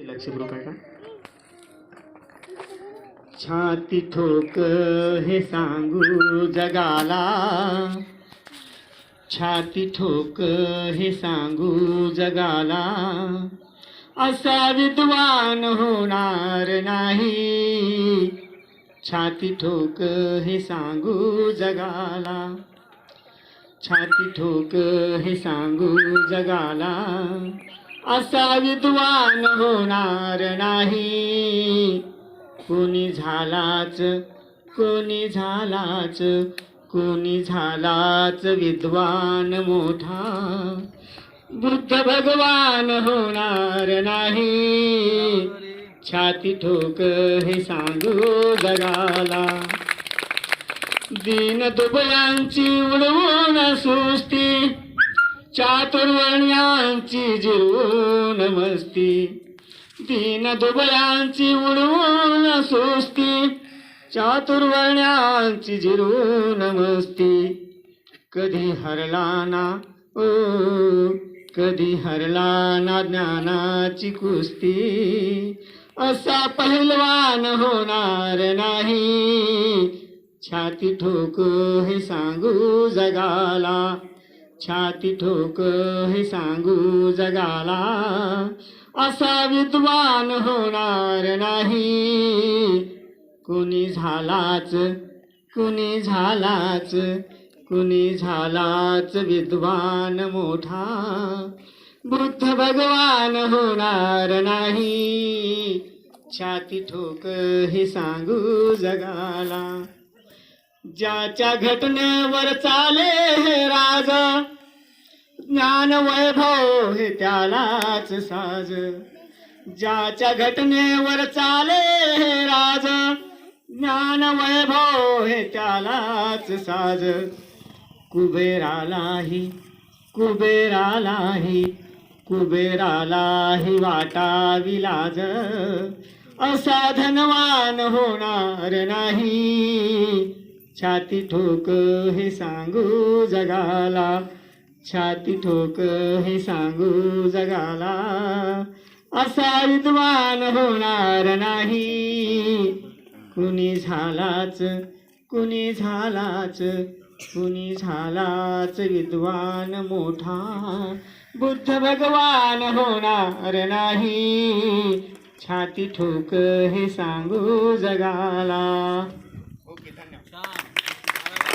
लक्षपूर्वक ऐका. छाती ठोक हे सांगू जगाला, छाती ठोक हे सांगू जगाला, असा विद्वान होणार नाही. छाती ठोक हे सांगू जगाला, छाती ठोक हे सांगू जगाला, असा विद्वान होणार नाही. कोणी झालाच, कोणी झालाच, कोणी झालाच विद्वान मोठा, बुद्ध भगवान होणार नाही. छाती ठोक हे सांगू जगाला. दीन दुबळ्यांची उडवून सुस्ती, चातुर्वर्ण्यांची जिरून मस्ती. दीन दुबळ्यांची उडवून सुस्ती, चातुर्वर्ण्यांची जिरून मस्ती. कधी हरला ना ओ, कधी हरला ना ज्ञानाची कुस्ती, असा पहिलवान होणार नाही. छाती ठोक हे सांगू जगाला, छाती ठोक हे सांगू जगाला, असा विद्वान होणार नाही. कुणी झालाच, कुणी झालाच, कुणी झालाच विद्वान मोठा, बुद्ध भगवान होणार नाही. छाती ठोक हे सांगू जगाला. ज्याच्या घटनेवर चाले हे राज, ज्ञान वैभव हे त्यालाच साज. ज्याच्या घटनेवर चाले हे राज, ज्ञान वैभव हे त्यालाच साज. कुबेरालाही, कुबेरालाही, कुबेरालाही वाटावी लाज, असा धनवान होणार नाही. छाती ठोक हे सांगू जगाला, छाती ठोक हे सांगू जगाला, असा विद्वान होणार नाही. कुणी झालाच, कुणी झालाच, कुणी झालाच विद्वान मोठा, बुद्ध भगवान होणार नाही. छाती ठोक हे सांगू जगाला.